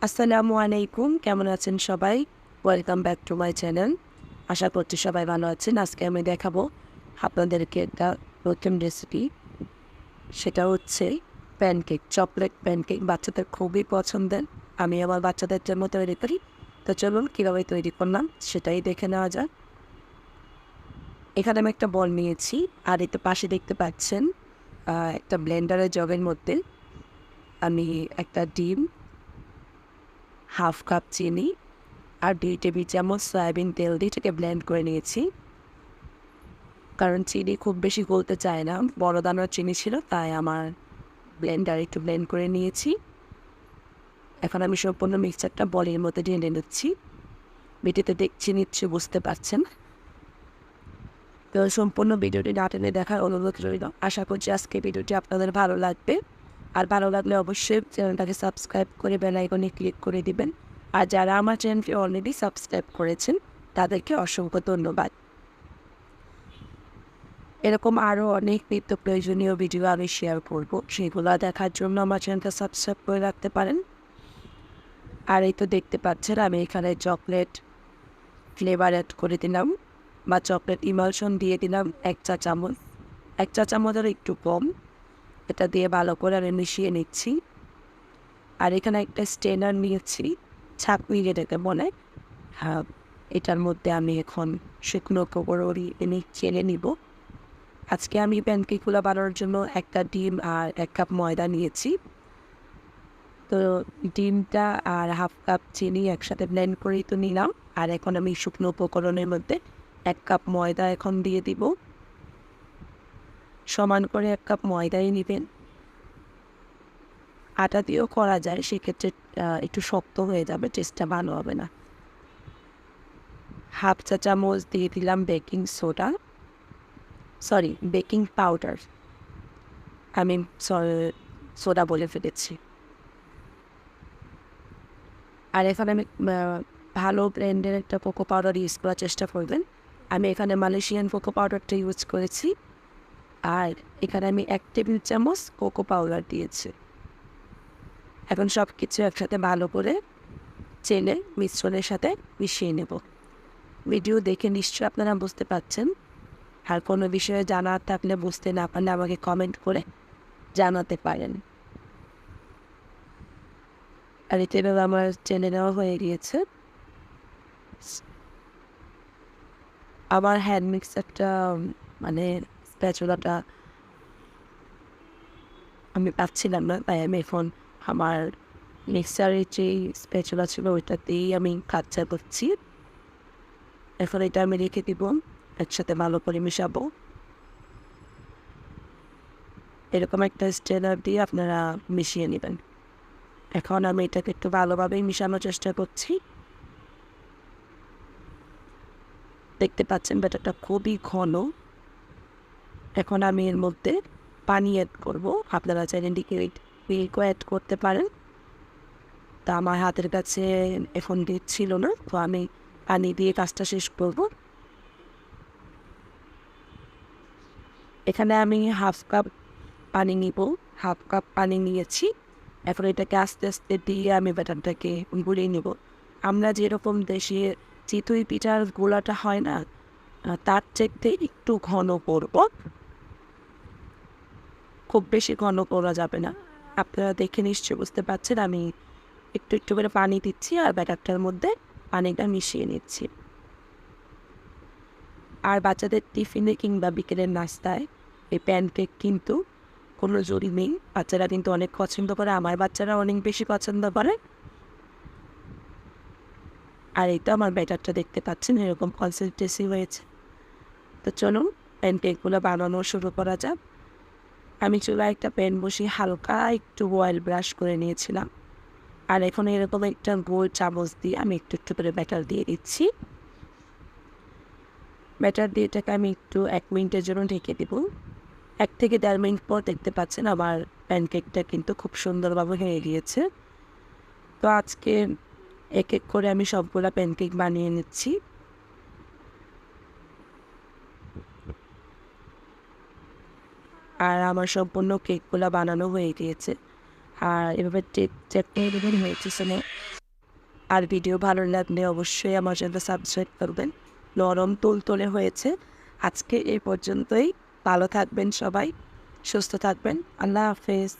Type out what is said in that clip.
আসসালামু আলাইকুম, কেমন আছেন সবাই? Welcome back to my channel. আশা করছি সবাই ভালো আছেন। আজকে আমি দেখাবো আপনাদেরকে একটা নতুন রেসিপি। সেটা হচ্ছে প্যানকেক, চকলেট প্যানকেক। বাচ্চাদের খুবই পছন্দের। আমি আমার বাচ্চাদের জন্য তৈরি করি। তো চলুন কীভাবে তৈরি করলাম সেটাই দেখে নেওয়া যাক। এখানে আমি একটা বল নিয়েছি, আর এতে পাশে দেখতে পাচ্ছেন একটা ব্লেন্ডারের জগের মধ্যে আমি একটা ডিম, হাফ কাপ চিনি আর 2 টেবিল চামচ সয়াবিন তেল দিয়ে এটাকে ব্লেন্ড করে নিয়েছি। কারণ চিনি খুব বেশি গলতে চায় না, বড় দানার চিনি ছিল, তাই আমার ব্লেন্ডারে একটু ব্লেন্ড করে নিয়েছি। এখন আমি সম্পূর্ণ মিক্সচারটা বলের মধ্যে ঢেলে নিচ্ছি। ভিডিওতে দেখছি নিশ্চয়ই বুঝতে পারছেন। তো সম্পূর্ণ ভিডিওটি না টেনে দেখার অনুরোধ রইল। আশা করছি আজকে ভিডিওটি আপনাদের ভালো লাগবে। আর ভালো লাগলে অবশ্যই চ্যানেলটাকে সাবস্ক্রাইব করে বেল আইকনে ক্লিক করে দিবেন। আর যারা আমার চ্যানেলটি অলরেডি সাবস্ক্রাইব করেছেন তাদেরকে অসংখ্য ধন্যবাদ। এরকম আরও অনেক নিত্য প্রয়োজনীয় ভিডিও আমি শেয়ার করব, সেগুলো দেখার জন্য আমার চ্যানেলটা সাবস্ক্রাইব করে রাখতে পারেন। আর এই তো দেখতে পাচ্ছেন আমি এখানে চকলেট ফ্লেভার অ্যাড করে দিলাম, বা চকলেট ইমালশন দিয়ে দিলাম 1 চা চামচ। 1 চা চামচের একটু কম। এটা দিয়ে ভালো করে আমি মিশিয়ে নিচ্ছি। আর এখানে একটা স্ট্রেনার নিয়েছি, ছাঁকনি যেটাকে বলে। হ্যাঁ, এটার মধ্যে আমি এখন শুকনো উপকরণ এনে চেলে নিব। আজকে আমি প্যানকেকগুলো বানানোর জন্য একটা ডিম আর 1 কাপ ময়দা নিয়েছি। তো ডিমটা আর হাফ কাপ চিনি একসাথে ব্লেন্ড করেই তো নিলাম। আর এখন আমি শুকনো উপকরণের মধ্যে 1 কাপ ময়দা এখন দিয়ে দিব। সমান করে 1 কাপ ময়দাই নেবেন। আটা দিয়েও করা যায়, সেক্ষেত্রে একটু শক্ত হয়ে যাবে, টেস্টটা ভালো হবে না। হাফ চা চামচ দিয়ে দিলাম baking soda, sorry baking powder, আমি সোডা বলে ফেলেছি। আর এখানে আমি ভালো ব্র্যান্ডের একটা কোকো পাউডার ইউজ করার চেষ্টা করবেন। আমি এখানে মালয়েশিয়ান কোকো পাউডারটা ইউজ করেছি। আর এখানে আমি 1 টেবিল চামচ কোকো পাউডার দিয়েছি। এখন সব কিছু একসাথে ভালো করে চেলে মিশ্রণের সাথে মিশিয়ে নেব। ভিডিও দেখে নিশ্চয়ই আপনারা বুঝতে পারছেন। আর কোনো বিষয়ে জানার থাকলে, বুঝতে না পারলে আমাকে কমেন্ট করে জানাতে পারেন। আর এতে আমার চেনে নেওয়া হয়ে গিয়েছে। আমার হ্যান্ড মিক্সারটা, মানে স্প্যাচুলাটা আমি পাচ্ছিলাম না, তাই আমি এখন আমার মিক্সারের যেই স্প্যাচুলা ছিল ওইটাতেই আমি কাজটা করছি। এখন এটা আমি রেখে দিব, একসাথে ভালো করে মেশাবো। এরকম একটা স্ট্রেনার দিয়ে আপনারা মিশিয়ে নেবেন। এখন আমি এটাকে একটু ভালোভাবেই মিশানোর চেষ্টা করছি। দেখতে পাচ্ছেন ব্যাটারটা খুবই ঘন। এখন আমি এর মধ্যে পানি অ্যাড করব। আপনারা চাইলে লিকুইড মিল্কও অ্যাড করতে পারেন। তা আমার হাতের কাছে এখন ছিল না, তো আমি পানি দিয়ে কাজটা শেষ করব। এখানে আমি হাফ কাপ পানি নিব, হাফ কাপ পানি নিয়েছি। এখন এটাকে আস্তে আস্তে দিয়ে আমি ব্যাটারটাকে গুলিয়ে নেব। আমরা যেরকম দেশে চিতই পিঠার গোলাটা হয় না, তার চাইতে একটু ঘন করব, খুব বেশি ঘন করা যাবে না। আপনারা দেখে নিশ্চয়ই বুঝতে পারছেন আমি একটু একটু করে পানি দিচ্ছি আর ব্যাটারটার মধ্যে পানিটা মিশিয়ে নিচ্ছি। আর বাচ্চাদের টিফিনে কিংবা বিকেলের নাস্তায় এই প্যানকেক কিন্তু কোনো জরুরি নেই। বাচ্চারা কিন্তু অনেক পছন্দ করে, আমার বাচ্চারা অনেক বেশি পছন্দ করে। আর এই তো আমার ব্যাটারটা দেখতে পাচ্ছেন এরকম কনসিস্টেন্সি হয়েছে। তো চলুন প্যানকেকগুলো বানানো শুরু করা যাক। আমি চুলায় একটা প্যান বসিয়ে হালকা একটু অয়েল ব্রাশ করে নিয়েছিলাম। আর এখন এরকম একটা গোল চামচ দিয়ে আমি একটু একটু করে ব্যাটার দিয়ে দিচ্ছি। ব্যাটার দিয়ে এটাকে আমি একটু 1 মিনিটের জন্য ঢেকে দেব। 1 থেকে 1.5 মিনিট পর দেখতে পাচ্ছেন আমার প্যানকেকটা কিন্তু খুব সুন্দরভাবে হয়ে গিয়েছে। তো আজকে এক এক করে আমি সবগুলা প্যানকেক বানিয়ে নিচ্ছি। আর আমার সম্পূর্ণ কেকগুলো বানানো হয়ে গিয়েছে। আর এভাবে চেক করে দেবেন হয়েছে আর ভিডিও ভালো লাগলে অবশ্যই আমার চ্যানেলটা সাবস্ক্রাইব করবেন। নরম তুলতুলে হয়েছে। আজকে এই পর্যন্তই। ভালো থাকবেন সবাই, সুস্থ থাকবেন। আল্লাহ হাফেজ।